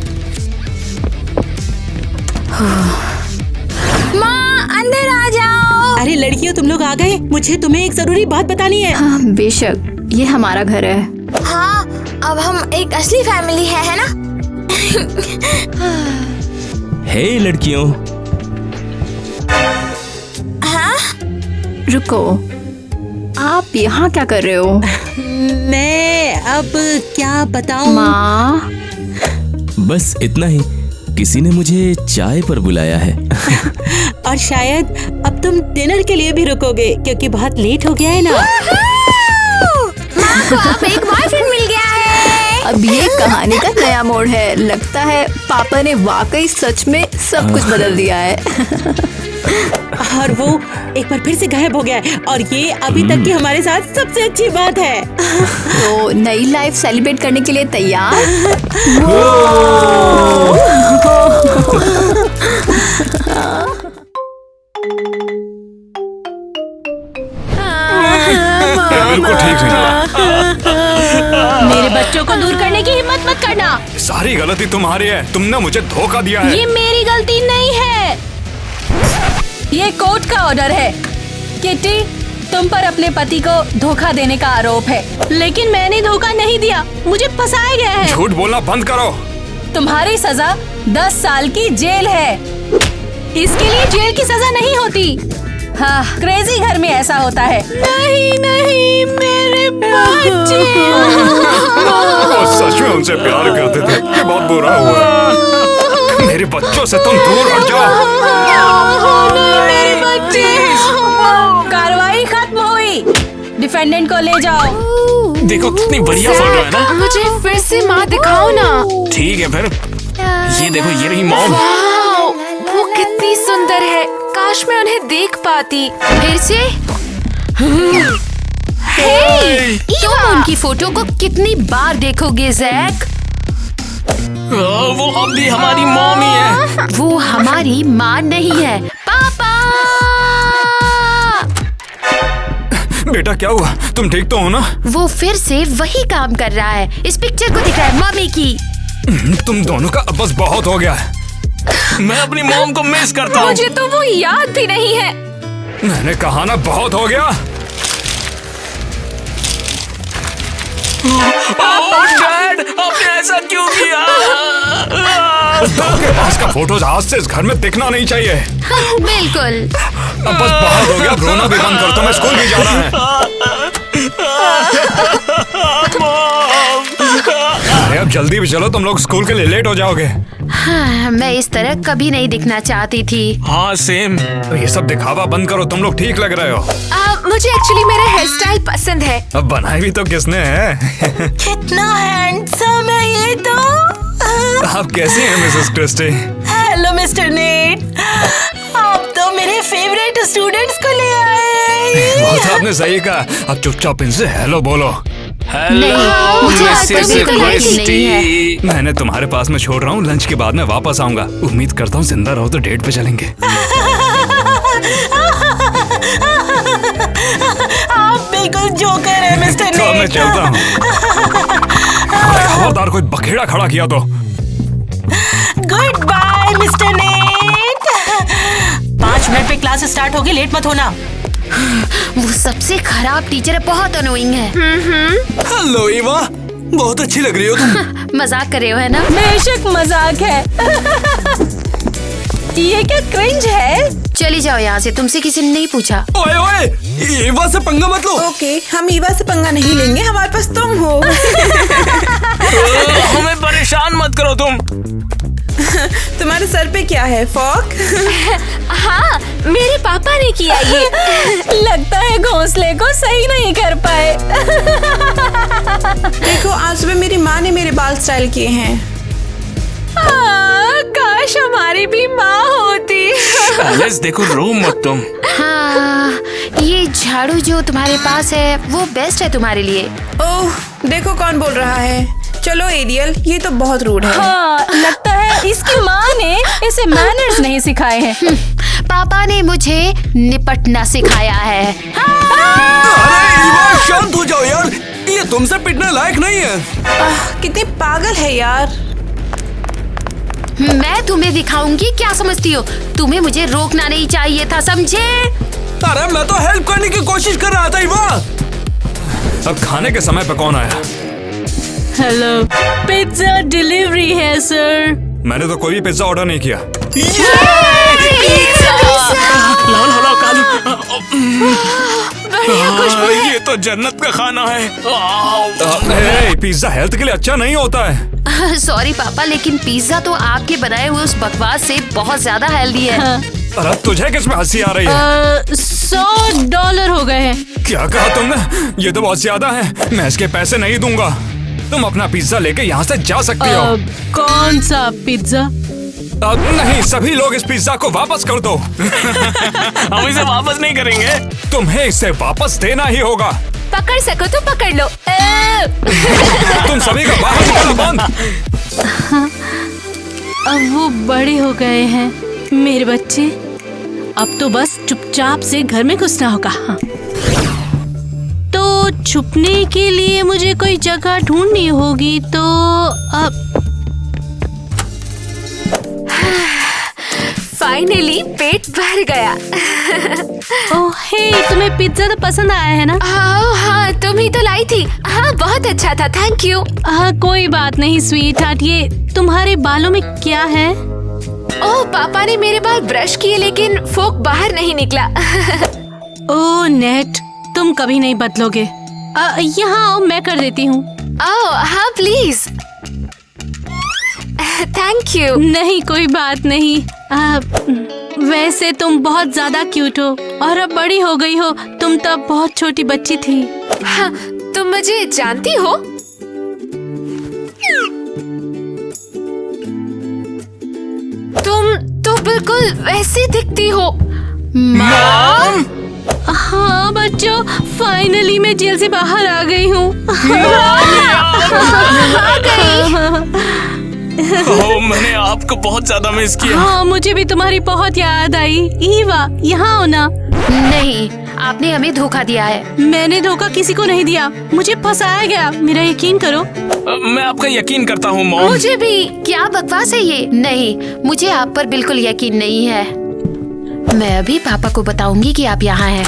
माँ, अंदर आ जाओ। अरे लड़कियों, तुम लोग आ गए। मुझे तुम्हें एक जरूरी बात बतानी है। हाँ, बेशक, ये हमारा घर है। हाँ, अब हम एक असली फैमिली है ना? हे लड़कियों, रुको, आप यहाँ क्या कर रहे हो? मैं अब क्या बताऊं? माँ, बस इतना ही। किसी ने मुझे चाय पर बुलाया है। और शायद अब तुम डिनर के लिए भी रुकोगे क्योंकि बहुत लेट हो गया है ना। माँ को अब एक बॉयफ्रेंड मिल गया है। अब ये कहानी का नया मोड़ है। लगता है पापा ने वाकई सच में सब कुछ बदल दिया है। और वो एक बार फिर से गायब हो गया है और ये अभी तक की हमारे साथ सबसे अच्छी बात है। तो नई लाइफ सेलिब्रेट करने के लिए तैयार? बिल्कुल ठीक है। मेरे बच्चों को दूर करने की हिम्मत मत करना। सारी गलती तुम्हारी है, तुमने मुझे धोखा दिया है। ये मेरी गलती नहीं है, ये कोर्ट का ऑर्डर है। किटी, तुम पर अपने पति को धोखा देने का आरोप है, लेकिन मैंने धोखा नहीं दिया, मुझे फंसाया गया है। झूठ बोलना बंद करो। तुम्हारी सजा 10 साल की जेल है। इसके लिए जेल की सजा नहीं होती। हाँ, क्रेजी घर में ऐसा होता है। नहीं नहीं, मेरे बच्चे। वो सच में उनसे प्यार करते थे। ये बहुत बुरा हुआ। मेरे बच्चों से तुम दूर हट जाओ। मेरे बच्चे। कार्रवाई खत्म हुई, डिफेंडेंट को ले जाओ। देखो कितनी बढ़िया फोटो है ना। मुझे फिर से माँ दिखाओ ना। ठीक है फिर, ये देखो, ये रही मॉम। वाओ, वो कितनी सुंदर है। काश मैं उन्हें देख पाती। फिर से तुम उनकी फोटो को कितनी बार देखोगे जैक? वो अब भी हमारी मॉम ही है। वो हमारी माँ नहीं है, पापा। बेटा क्या हुआ? तुम ठीक तो हो ना? वो फिर से वही काम कर रहा है। इस पिक्चर को दिख रहा है मम्मी की। तुम दोनों का अब बस बहुत हो गया है। मैं अपनी मॉम को मिस करता हूँ। मुझे तो वो याद भी नहीं है। मैंने कहा ना, बहुत हो गया। डैड, आपने ऐसा क्यों किया? आपके पास का फोटोज आज से इस घर में दिखना नहीं चाहिए। बिल्कुल। अब बस बहुत हो गया, रोना भी बंद कर दो, मैं स्कूल भी जाना है। अरे अब जल्दी भी चलो, तुम लोग स्कूल के लिए लेट हो जाओगे। हाँ, मैं इस तरह कभी नहीं दिखना चाहती थी। हाँ सेम। ये सब दिखावा बंद करो, तुम लोग ठीक लग रहे हो। मुझे एक्चुअली मेरा हेयर स्टाइल पसंद है। अब बनाई भी तो किसने है? कितना हैंडसम है ये तो। आप कैसी हैं Mrs Christie? Hello Mister Nate, आप तो मेरे फेवरेट स्टूडेंट्स को ले आए। वो तो आपने सही कहा। अब चुपचाप इनसे हेलो बोलो। नहीं, मुझे आज तक बिल्कुल यकीन नहीं है। मैंने तुम्हारे पास में छोड़ रहा हूँ, लंच के बाद में वापस आऊंगा। उम्मीद करता हूँ जिंदा रहो तो डेट पे चलेंगे। आप बिल्कुल जोकर है मिस्टर तो मैं नेट। चलता हूँ। खबरदार कोई बखेड़ा खड़ा किया तो। Goodbye Mister Nate. 5 minute पे क्लास स्टार्ट होगी, लेट मत होना। वो सबसे खराब टीचर बहुत अनोइंग है। हेलो ईवा, बहुत अच्छी लग रही हो तुम। मजाक कर रहे हो है ना? बेशक मजाक है। ये क्या क्रिंज है? चली जाओ यहाँ से, तुमसे किसी ने नहीं पूछा। ओए ओए, ईवा से पंगा मत लो। ओके, हम ईवा से पंगा नहीं लेंगे, हमारे पास तुम हो। हमें परेशान मत करो तुम। तुम्हारे सर पे क्या है, फॉक? हाँ, मेरे पापा ने किया ये। लगता है घोंसले को सही नहीं कर पाए। देखो, आज सुबह मेरी माँ ने मेरे बाल स्टाइल किए हैं। काश हमारी भी माँ होती। एलिस देखो, रो मत तुम। हाँ, ये झाड़ू जो तुम्हारे पास है वो बेस्ट है तुम्हारे लिए। ओह, देखो कौन बोल रहा है। चलो एरियल, ये तो बहुत रूड है। हाँ, लगता है इसकी माँ ने इसे मैनर्स नहीं सिखाए हैं। पापा ने मुझे निपटना सिखाया है। अरे ईवा, शांत हो जाओ यार, ये तुमसे पिटने लायक नहीं है। कितने पागल है यार। मैं तुम्हें दिखाऊंगी क्या समझती हो। तुम्हें मुझे रोकना नहीं चाहिए था, समझे? अरे मैं तो हेल्प करने की कोशिश कर रहा था ईवा। अब खाने के समय पे कौन आया? हेलो, पिज्जा डिलीवरी है है सर। मैंने तो कोई भी पिज्जा ऑर्डर नहीं किया। लाल हला काली। ये तो जन्नत का खाना है। पिज्जा हेल्थ के लिए अच्छा नहीं होता है। सॉरी पापा, लेकिन पिज्जा तो आपके बनाए हुए उस बकवास से बहुत ज्यादा हेल्दी है। अरे तुझे किसमें हंसी आ रही है? $100 हो गए हैं। क्या कहा तुमने? ये तो बहुत ज्यादा है, मैं इसके पैसे नहीं दूंगा। तुम अपना पिज्जा लेके यहाँ से जा सकती हो। कौन सा पिज्जा? नहीं, सभी लोग इस पिज्जा को वापस कर दो। हम इसे वापस नहीं करेंगे। तुम्हें इसे वापस देना ही होगा। पकड़ सको तो पकड़ लो। तुम सभी का बाहर निकालो बंद। अब वो बड़े हो गए हैं मेरे बच्चे, अब तो बस चुपचाप से घर में घुसना होगा। हाँ। तो छुपने के लिए मुझे कोई जगह ढूंढनी होगी, तो अब फाइनली पेट भर गया। ओह हे, तुम्हें पिज्जा तो पसंद आया है ना? हाँ, तुम ही तो लाई थी। हाँ, बहुत अच्छा था, थैंक यू। हाँ, कोई बात नहीं स्वीट हार्ट। ये तुम्हारे बालों में क्या है? ओह, पापा ने मेरे बाल ब्रश किए लेकिन फोक बाहर नहीं निकला। ओह नेट, तुम कभी नहीं बदलोगे। यहाँ आओ, मैं कर देती हूँ। ओह हाँ प्लीज। Thank you. नहीं, कोई बात नहीं। वैसे तुम बहुत ज्यादा क्यूट हो और अब बड़ी हो गई हो। तुम तब बहुत छोटी बच्ची थी। हाँ, तुम मुझे जानती हो? तुम तो बिल्कुल वैसी दिखती हो। मॉम! हाँ बच्चों, फाइनली मैं जेल से बाहर आ गई हूँ। ओह, मैंने आपको बहुत ज्यादा मिस किया। हाँ, मुझे भी तुम्हारी बहुत याद आई। ईवा, यहाँ हो ना। नहीं, आपने हमें धोखा दिया है। मैंने धोखा किसी को नहीं दिया, मुझे फंसाया गया। मेरा यकीन करो। मैं आपका यकीन करता हूँ मॉम। मुझे भी। क्या बकवास है ये? नहीं, मुझे आप पर बिल्कुल यकीन नहीं है। मैं अभी पापा को बताऊंगी कि आप यहाँ हैं।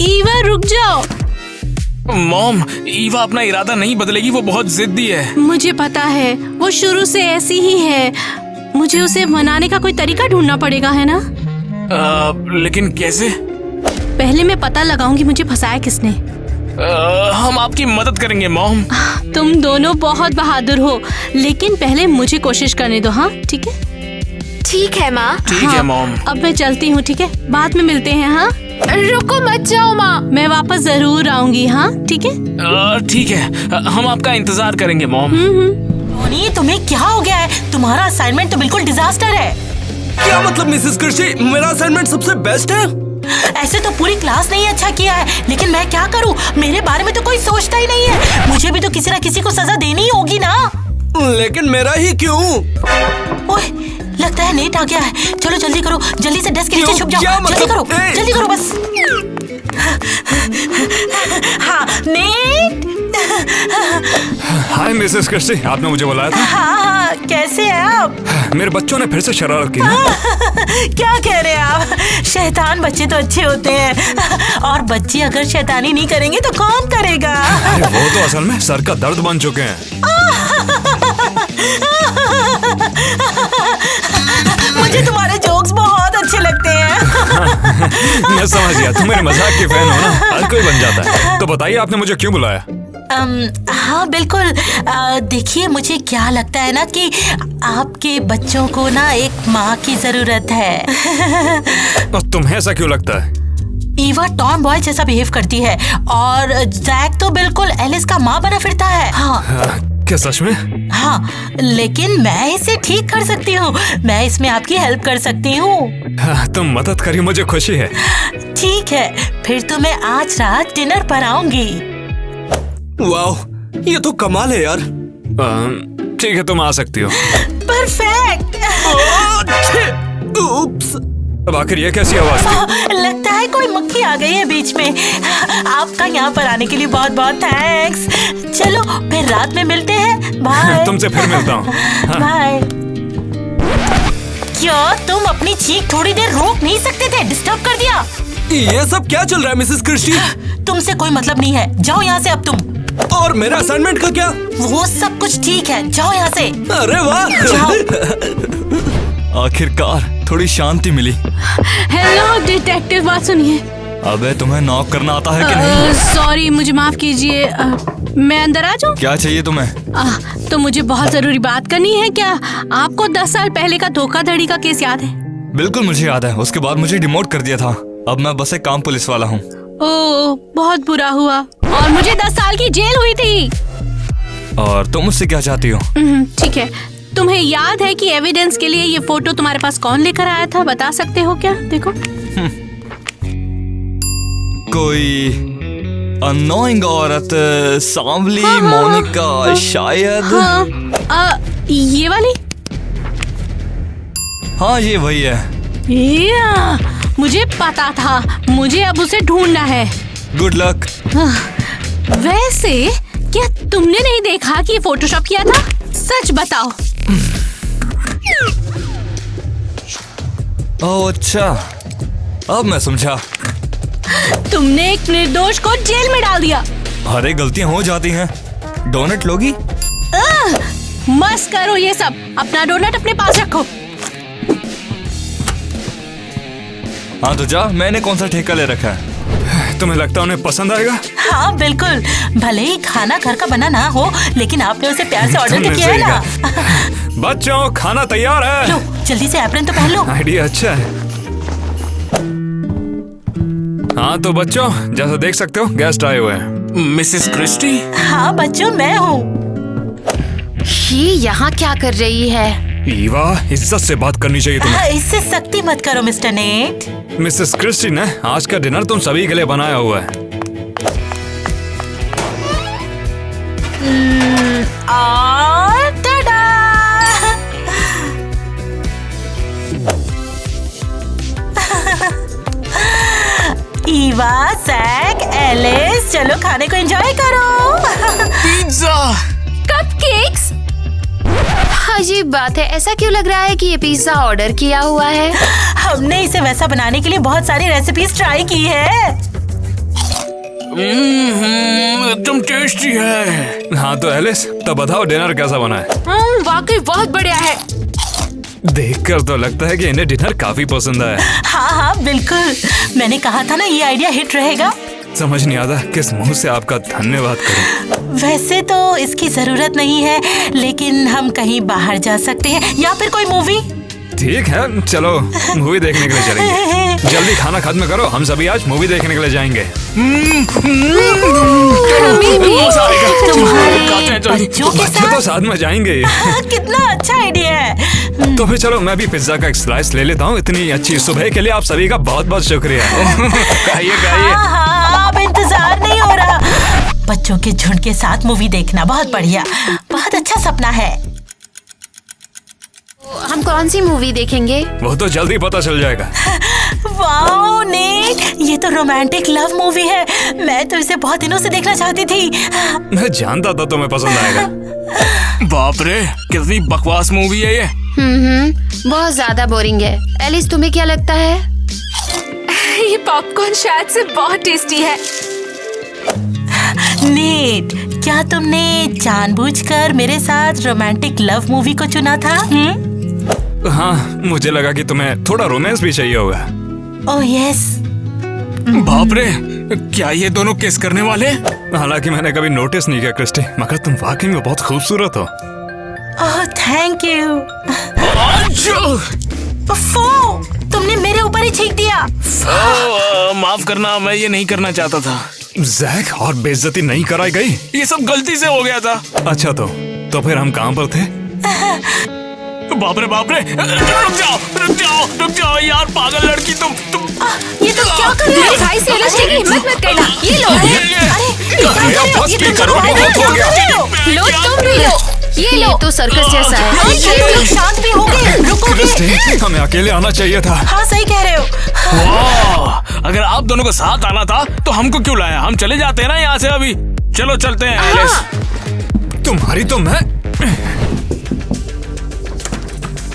ईवा रुक जाओ। मॉम, ईवा अपना इरादा नहीं बदलेगी, वो बहुत जिद्दी है। मुझे पता है, वो शुरू से ऐसी ही है। मुझे उसे मनाने का कोई तरीका ढूंढना पड़ेगा, है ना? लेकिन कैसे? पहले मैं पता लगाऊंगी मुझे फंसाया किसने। हम आपकी मदद करेंगे मॉम। तुम दोनों बहुत बहादुर हो, लेकिन पहले मुझे कोशिश करने दो। हाँ ठीक है? ठीक है माँ। ठीक है मॉम। अब मैं चलती हूँ, ठीक है? बाद में मिलते हैं। हाँ, रुको मत जाओ माँ। मैं वापस जरूर आऊंगी। हाँ ठीक है? ठीक है, हम आपका इंतजार करेंगे मॉम। टोनी, तुम्हें क्या हो गया है? तुम्हारा असाइनमेंट तो बिल्कुल डिजास्टर है। क्या मतलब मिसेस कृषि, मेरा असाइनमेंट सबसे बेस्ट है। ऐसे तो पूरी क्लास ने ही अच्छा किया है, लेकिन मैं क्या करूं? मेरे बारे में तो कोई सोचता ही नहीं है। मुझे भी तो किसी न किसी को सजा देनी ही होगी ना। लेकिन मेरा ही क्यों? ओए, लगता है नेट आ गया है। चलो जल्दी करो, जल्दी से डेस्क के नीचे छुप जाओ। जल्दी करो, जल्दी करो बस। हाँ नेट। हाय मिसेस कृषि, आपने मुझे बुलाया था? हाँ, कैसे हैं आप? मेरे बच्चों ने फिर से शरारत की है। क्या कह रहे हैं आप? शैतान बच्चे तो अच्छे होते हैं, और बच्चे अगर शैतानी नहीं करेंगे तो कौन करेगा? वो तो असल में सर का दर्द बन चुके हैं। मुझे तुम्हारे जोक्स बहुत अच्छे लगते हैं। मैं समझ गया, तुम मेरे मजाक के फैन हो ना, हर कोई बन जाता है। तो बताइए आपने मुझे क्यों बुलाया? हाँ बिल्कुल। देखिए, मुझे क्या लगता है ना कि आपके बच्चों को ना एक माँ की जरूरत है। और तुम्हें ऐसा क्यों लगता है? ईवा टॉम बॉय जैसा बिहेव करती है, और जैक तो बिल्कुल एलिस का माँ बना फिरता है। हाँ। क्या सच में? हाँ, लेकिन मैं इसे ठीक कर सकती हूँ। मैं इसमें आपकी हेल्प कर सकती हूँ। तुम मदद करिए, मुझे खुशी है। ठीक है, फिर तो मैं आज रात डिनर पर आऊंगी। वाह, ये तो कमाल है यार। ठीक है, तुम आ सकती हो। परफेक्ट। उप्स। अब आखिर ये कैसी आवाज थी? लगता है कोई मक्खी आ गई है बीच में। आपका यहाँ पर आने के लिए बहुत बहुत थैंक्स। चलो फिर रात में मिलते हैं। बाय। तुमसे फिर मिलता हूँ। बाय। क्यों, तुम अपनी चीख थोड़ी देर रोक नहीं सकते थे? डिस्टर्ब कर दिया। ये सब क्या चल रहा है मिसेस कृषि? तुमसे कोई मतलब नहीं है, जाओ यहाँ से अब तुम। और मेरा असाइनमेंट का क्या? वो सब कुछ ठीक है, जाओ यहाँ से। अरे वाह! आखिरकार थोड़ी शांति मिली। हेलो डिटेक्टिव, बात सुनिए। अबे तुम्हें नॉक करना आता है कि नहीं? सॉरी, मुझे माफ कीजिए। मैं अंदर आ जाऊं? क्या चाहिए तुम्हें? तो मुझे बहुत जरूरी बात करनी है। क्या आपको 10 साल पहले का धोखाधड़ी का केस याद है? बिल्कुल मुझे याद है। उसके बाद मुझे डिमोट कर दिया था। अब मैं बस एक काम पुलिस वाला हूँ। ओह, बहुत बुरा हुआ। और मुझे 10 साल की जेल हुई थी। और तुम मुझसे क्या चाहती हो? ठीक है, तुम्हें याद है कि एविडेंस के लिए ये फोटो तुम्हारे पास कौन लेकर आया था? बता सकते हो क्या? देखो। कोई अनोइंग औरत, सांवली, मोनिका शायद। ये वाली? हाँ, ये वही है। मुझे पता था। मुझे अब उसे ढूंढना है। Good luck. वैसे क्या तुमने नहीं देखा कि ये फोटोशॉप किया था? सच बताओ। ओह अच्छा, अब मैं समझा। तुमने एक निर्दोष को जेल में डाल दिया। अरे गलतियां हो जाती हैं। डोनट लोगी? मस्त करो ये सब। अपना डोनट अपने पास रखो। हाँ तो जा, मैंने कौन सा ठेका ले रखा है? तुम्हें लगता है उन्हें पसंद आएगा? हाँ बिल्कुल। भले ही खाना घर का बना ना हो, लेकिन आपने उसे प्यार से ऑर्डर तो किया है ना। बच्चों, खाना तैयार है। लो जल्दी से एप्रन तो पहन लो। आइडिया अच्छा है। हाँ तो बच्चों, जैसा देख सकते हो गेस्ट आए हुए हैं। Mrs Christie? हाँ बच्चों, मैं हूँ। ये यहाँ क्या कर रही है? ईवा, इज्जत से बात करनी चाहिए तुम्हें। इससे सख्ती मत करो मिस्टर नेट। मिसेस क्रिस्टी ने आज का डिनर तुम सभी के लिए बनाया हुआ है। और टाडा! ईवा, सैक, एलिस, चलो खाने को एंजॉय करो। Pizza, cupcakes. अजीब बात है, ऐसा क्यों लग रहा है कि ये पिज्जा ऑर्डर किया हुआ है? हमने इसे वैसा बनाने के लिए बहुत सारी रेसिपीज ट्राई की है। एकदम टेस्टी है। हाँ तो एलिस, तो बताओ डिनर कैसा बना है? वाकई बहुत बढ़िया है। देखकर तो लगता है कि इन्हें डिनर काफी पसंद आया। हाँ हाँ बिल्कुल, मैंने कहा था ना ये आइडिया हिट रहेगा। समझ नहीं आता किस मुंह से आपका धन्यवाद करूं। वैसे तो इसकी जरूरत नहीं है, लेकिन हम कहीं बाहर जा सकते हैं या फिर कोई मूवी। ठीक है, चलो मूवी देखने के लिए चलेंगे। जल्दी खाना खत्म करो, हम सभी आज मूवी देखने के लिए जाएंगे। तुम्हारे बच्चों के बच्चे तो साथ में जाएंगे। कितना अच्छा आइडिया है। तो फिर चलो मैं भी पिज्जा का एक स्लाइस ले लेता हूँ। इतनी अच्छी सुबह के लिए आप सभी का बहुत बहुत शुक्रिया। खाइए खाइए। हाँ, अब इंतजार नहीं हो रहा। बच्चों के झुंड के साथ मूवी देखना बहुत बढ़िया, बहुत अच्छा सपना है। हम कौन सी मूवी देखेंगे? वो तो जल्दी पता चल जाएगा। वाओ नेट, ये तो रोमांटिक लव मूवी है। मैं तो इसे बहुत दिनों से देखना चाहती थी। मैं जानता था तुम्हें पसंद आएगा। बाप रे, कितनी बकवास मूवी है ये। बहुत ज्यादा बोरिंग है। एलिस, तुम्हें क्या लगता है? ये पॉपकॉर्न शायद से बहुत टेस्टी है। नेट, क्या तुमने जानबूझकर मेरे साथ रोमांटिक लव मूवी को चुना था? हाँ, मुझे लगा कि तुम्हें थोड़ा रोमांस भी चाहिए होगा। Oh yes. बाप रे, क्या ये दोनों किस करने वाले? हालांकि मैंने कभी नोटिस नहीं किया क्रिस्टी, मगर तुम वाकई में बहुत खूबसूरत हो। Oh thank you. तुमने मेरे ऊपर ही छींक दिया। माफ करना, मैं ये नहीं करना चाहता था। जैक, और बेइज्जती नहीं कराई गई? ये सब गलती से हो गया था। अच्छा तो फिर हम कहाँ पर थे? बाप रे, रुक जाओ यार, पागल लड़की तुम। ये तो क्या कर रही है? भाई से अलग की हिम्मत मत करना। ये लो। लो, तुम भी लो। ये तो सर्कस जैसा है। शांत भी हो गए, रुकोगे? हमें अकेले आना चाहिए था। हाँ सही कह रहे हो। वाह, अगर आप दोनों को साथ आना था तो हमको क्यों लाया? हम चले जाते हैं ना यहाँ से अभी। चलो चलते हैं एलिस। तुम्हारी तो मैं।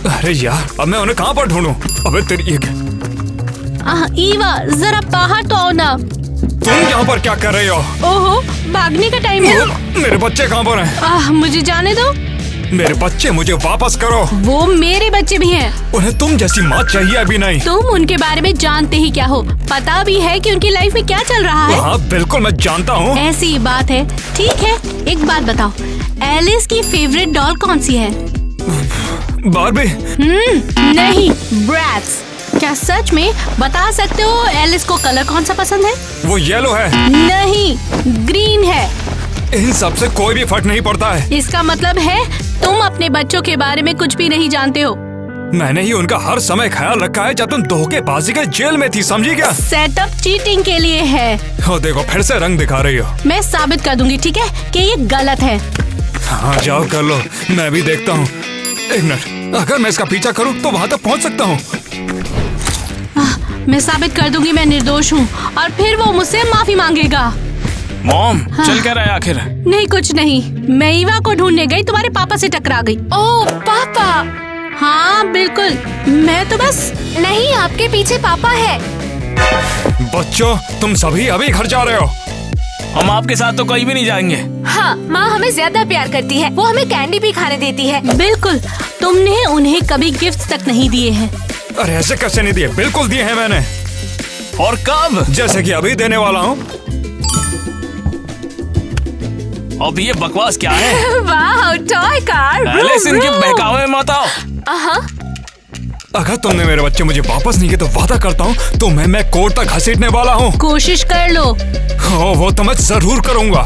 अरे यार, अब मैं उन्हें कहाँ पर ढूंढूं? अबे तेरी ये ईवा, जरा बाहर तो आओ ना। तुम यहाँ पर क्या कर रही हो? ओहो, भागने का टाइम है। मेरे बच्चे कहाँ पर हैं? मुझे जाने दो। मेरे बच्चे मुझे वापस करो। वो मेरे बच्चे भी हैं। उन्हें तुम जैसी माँ चाहिए अभी नहीं। तुम उनके बारे में जानते ही क्या हो, पता भी है कि उनकी लाइफ में क्या चल रहा है। हाँ बिल्कुल, मैं जानता हूँ। ऐसी ही बात है। ठीक है, एक बात बताओ, एलिस की फेवरेट डॉल कौन सी है? बार्बी? नहीं, ब्रैट्स। क्या सच में बता सकते हो एलिस को कलर कौन सा पसंद है? वो येलो है। नहीं, ग्रीन है। इन सब से कोई भी फर्क नहीं पड़ता है। इसका मतलब है तुम अपने बच्चों के बारे में कुछ भी नहीं जानते हो। मैंने ही उनका हर समय ख्याल रखा है जब तुम धोखेबाजी के जेल में थी, समझी क्या? सेटअप चीटिंग के लिए है। हो देखो, फिर से रंग दिखा रही हो। मैं साबित कर दूंगी, ठीक है, कि ये गलत है। हाँ जाओ कर लो, मैं भी देखता हूँ। एक मिनट, अगर मैं इसका पीछा करूँ तो वहाँ तक पहुँच सकता हूँ। मैं साबित कर दूंगी मैं निर्दोष हूँ और फिर वो मुझसे माफी मांगेगा। मॉम, चल क्या रहा है आखिर? नहीं, कुछ नहीं। मैं ईवा को ढूंढने गई, तुम्हारे पापा से टकरा गई। ओह पापा। हाँ बिल्कुल, मैं तो बस। नहीं, आपके पीछे पापा है। बच्चों, तुम सभी अभी घर जा रहे हो? हम आपके साथ तो कहीं भी नहीं जाएंगे। हाँ, माँ हमें ज्यादा प्यार करती है, वो हमें कैंडी भी खाने देती है। बिल्कुल, तुमने उन्हें कभी गिफ्ट तक नहीं दिए हैं। अरे ऐसे कैसे नहीं दिए? बिल्कुल दिए हैं मैंने। और कब? जैसे कि अभी देने वाला हूँ। अब ये बकवास क्या है? वाह, टॉय कार। एलिस, इनके बहकावे में मत आओ। अगर तुमने मेरे बच्चे मुझे वापस नहीं किए तो वादा करता हूँ तो मैं कोर्ट तक घसीटने वाला हूँ। कोशिश कर लो। वो तो मैं जरूर करूँगा।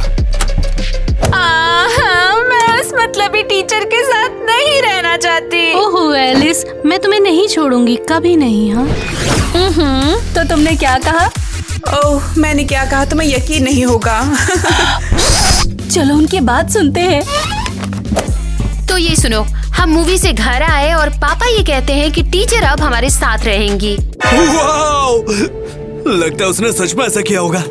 मैं उस मतलबी टीचर के साथ नहीं रहना चाहती। ओहो एलिस, मैं तुम्हें नहीं छोड़ूंगी, कभी नहीं। हाँ तो तुमने क्या कहा? ओह, मैंने क्या कहा तुम्हें यकीन नहीं होगा। चलो उनकी बात सुनते हैं। तो ये सुनो, हम मूवी से घर आए और पापा ये कहते हैं कि टीचर अब हमारे साथ रहेंगी। वाओ! लगता है उसने सच में ऐसा किया होगा।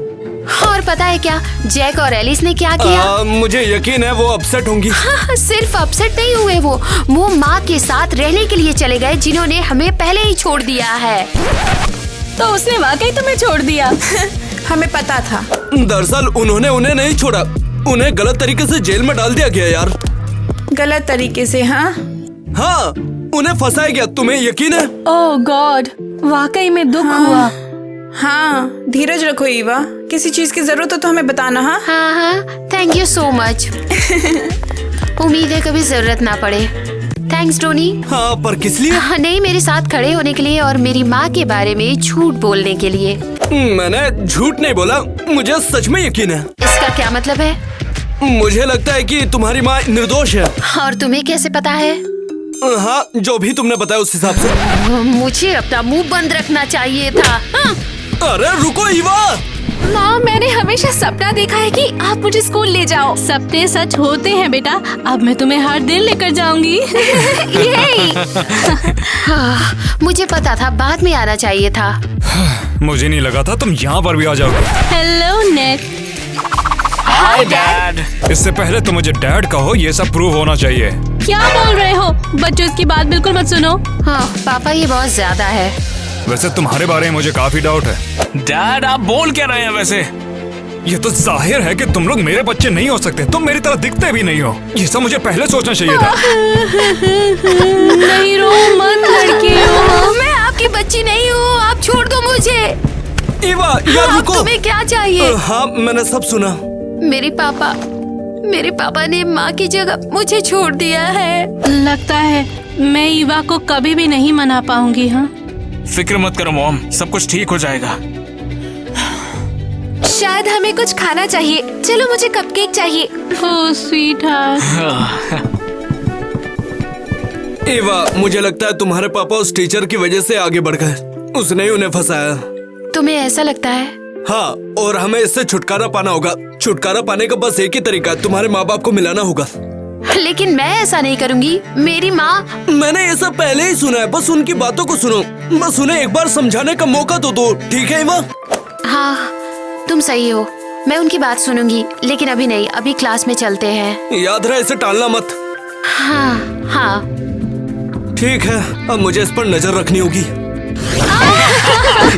और पता है क्या, जैक और एलिस ने क्या किया? मुझे यकीन है वो अपसेट होंगी। सिर्फ अपसेट नहीं हुए, वो माँ के साथ रहने के लिए चले गए जिन्होंने हमें पहले ही छोड़ दिया है। तो उसने वाकई तुम्हें छोड़ दिया? हमें पता था। दरअसल उन्होंने उन्हें नहीं छोड़ा, उन्हें गलत तरीके से जेल में डाल दिया गया यार। गलत तरीके से? हाँ, उन्हें फंसाया गया, तुम्हें यकीन है? ओह गॉड, वाकई में दुख हुआ। हाँ, धीरज रखो ईवा, किसी चीज की जरूरत हो तो हमें बताना। हाँ, थैंक यू सो मच। उम्मीद है कभी जरूरत ना पड़े। Thanks Tony. हाँ, पर किस लिए? नहीं, मेरे साथ खड़े होने के लिए और मेरी माँ के बारे में झूठ बोलने के लिए। मैंने झूठ नहीं बोला, मुझे सच में यकीन है। इसका क्या मतलब है? मुझे लगता है कि तुम्हारी माँ निर्दोष है। और तुम्हें कैसे पता है? हाँ, जो भी तुमने बताया उस हिसाब से। मुझे अपना मुंह बंद रखना चाहिए था। अरे रुको ईवा। माँ, मैंने हमेशा सपना देखा है कि आप मुझे स्कूल ले जाओ। सपने सच होते हैं बेटा, अब मैं तुम्हें हर दिन लेकर जाऊंगी। मुझे पता था, बाद में आना चाहिए था। मुझे नहीं लगा था तुम यहाँ पर भी आ जाओगे। Hello net. Hi dad. इससे पहले तो मुझे डैड कहो, ये सब प्रूव होना चाहिए। क्या बोल रहे हो बच्चों, इसकी बात बिल्कुल मत सुनो। हाँ पापा, ये बहुत ज्यादा है। वैसे तुम्हारे बारे में मुझे काफी डाउट है। डैड, आप बोल क्या रहे हैं वैसे? ये तो जाहिर है कि तुम लोग मेरे बच्चे नहीं हो सकते, तुम मेरी तरह दिखते भी नहीं हो। ये सब मुझे पहले सोचना चाहिए था। नहीं रो मत लड़कियों। मैं आपकी बच्ची नहीं हूँ, आप छोड़ दो मुझे। ईवा, यार रुको। तुम्हें क्या चाहिए? हाँ, मैंने सब सुना। मेरे पापा ने माँ की जगह मुझे छोड़ दिया है। लगता है मैं ईवा को कभी भी नहीं मना पाऊंगी। हाँ, फिक्र मत करो मॉम, सब कुछ ठीक हो जाएगा। शायद हमें कुछ खाना चाहिए। चलो, मुझे कपकेक चाहिए। Oh sweet heart. ईवा, मुझे लगता है तुम्हारे पापा उस टीचर की वजह से आगे बढ़ गए, उसने ही उन्हें फंसाया। तुम्हें ऐसा लगता है? हाँ, और हमें इससे छुटकारा पाना होगा। छुटकारा पाने का बस एक ही तरीका है, तुम्हारे माँ बाप को मिलाना होगा। लेकिन मैं ऐसा नहीं करूँगी। मेरी माँ। मैंने ये सब पहले ही सुना है, बस उनकी बातों को सुनो, बस उन्हें एक बार समझाने का मौका तो दो, ठीक है ईवा? हाँ, तुम सही हो, मैं उनकी बात सुनूंगी, लेकिन अभी नहीं, अभी क्लास में चलते हैं। याद रहे, इसे टालना मत। हाँ। ठीक है, अब मुझे इस पर नजर रखनी होगी।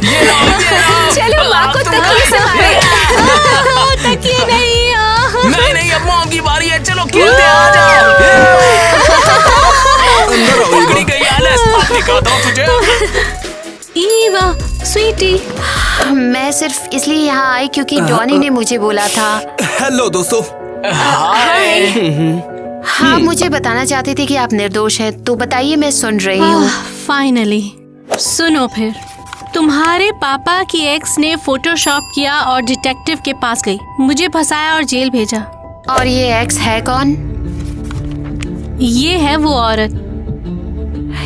ये लो। चलो माँ को तकिए से मारे। तकिए नहीं। नहीं नहीं, अब मॉम की बारी है, चलो खेलते हैं, आ जाओ। पकड़ी गई एलिस, आपने कहा था तुझे। ईवा, स्वीटी। मैं सिर्फ इसलिए यहाँ आई क्योंकि डॉनी ने मुझे बोला था। हेलो दोस्तों। हाँ, मुझे बताना चाहते थे कि आप निर्दोष हैं, तो बताइए, मैं सुन रही हूँ। फाइनली सुनो फिर। तुम्हारे पापा की एक्स ने फोटोशॉप किया और डिटेक्टिव के पास गई, मुझे फंसाया और जेल भेजा। और ये एक्स है कौन? ये है वो औरत।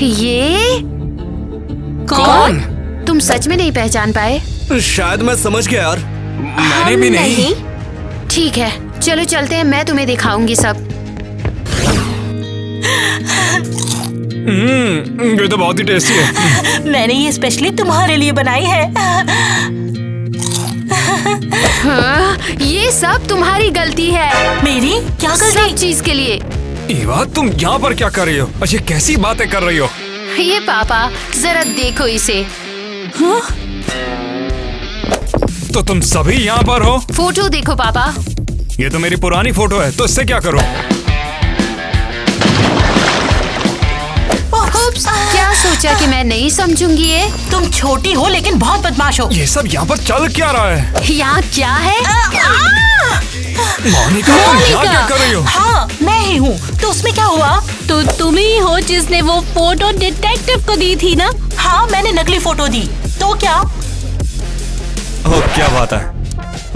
ये कौन? तुम सच में नहीं पहचान पाए? शायद मैं समझ गया यार। मैंने भी नहीं। ठीक है, चलो चलते हैं, मैं तुम्हें दिखाऊंगी सब। ये तो बहुत ही टेस्टी है। मैंने ये स्पेशली तुम्हारे लिए बनाई है। हाँ, ये सब तुम्हारी गलती है। मेरी क्या सब गलती? चीज के लिए। ईवा, तुम यहाँ पर क्या कर रही हो? अच्छा, कैसी बातें कर रही हो? ये पापा, जरा देखो इसे। तो तुम सभी यहाँ पर हो? फोटो देखो पापा। ये तो मेरी पुरानी फोटो है, तो इससे क्या करो? क्या सोचा कि मैं नहीं समझूंगी ये? तुम छोटी हो लेकिन बहुत बदमाश हो। ये सब यहाँ पर चल क्या रहा है? यहाँ क्या है? मोनिका, तुम यहाँ क्या कर रही हो? हाँ, मैं ही हूँ। तो उसमें क्या हुआ? तो तुम ही हो जिसने वो फोटो डिटेक्टिव को दी थी ना? हाँ, मैंने नकली फोटो दी। तो क्या? ओह, क्या बात है।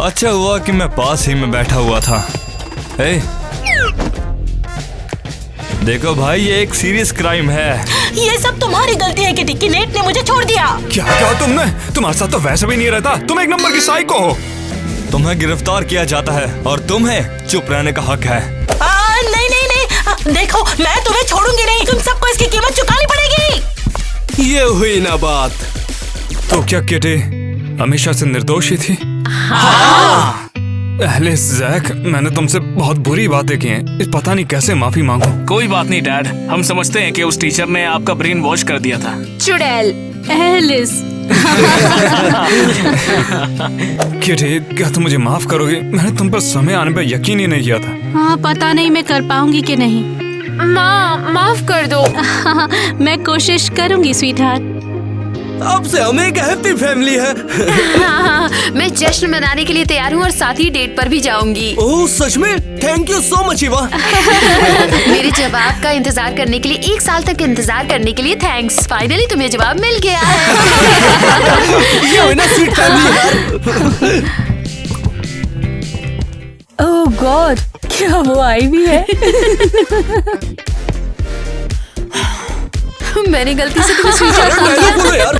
अच्छा हुआ कि मैं पास ही में बैठा हुआ था। ए, देखो भाई, ये एक सीरियस क्राइम है। ये सब तुम्हारी गलती है किटी, कि नेट ने मुझे छोड़ दिया। क्या कहा तुमने? तुम्हारे साथ तो वैसे भी नहीं रहता, तुम एक नंबर की साइको हो। तुम्हें गिरफ्तार किया जाता है और तुम्हें चुप रहने का हक है। नहीं नहीं नहीं, देखो मैं तुम्हें छोड़ूंगी नहीं। तुम सबको इसकी कीमत चुकानी पड़ेगी। ये हुई ना बात। तो क्या किटी हमेशा से निर्दोष ही थी? हाँ। एलिस, जैक, मैंने तुमसे बहुत बुरी बातें की हैं। इस पता नहीं कैसे माफी मांगू। कोई बात नहीं डैड, हम समझते हैं कि उस टीचर ने आपका ब्रेन वॉश कर दिया था। चुड़ैल। एलिस। किटी, क्या तुम मुझे माफ करोगे? मैंने तुम पर समय आने पर यकीन ही नहीं किया था। हाँ, पता नहीं मैं कर पाऊंगी कि नहीं। माँ, माफ कर दो। मैं कोशिश करूंगी स्वीट हार्ट। अब से हम एक हैप्पी फैमिली है। हाँ, मैं जश्न मनाने के लिए तैयार हूँ और साथ ही डेट पर भी जाऊंगी। ओह, सच में? Thank you so much Eva. मेरे जवाब का इंतजार करने के लिए 1 साल तक इंतजार करने के लिए थैंक्स। फाइनली तुम्हें जवाब मिल गया है। ये हुई ना स्वीट फैमिली। ओह गॉड, क्या वो आई भी है? मैंने गलती से तुम्हें स्वीट हार्ट बोल दिया। बोलो यार।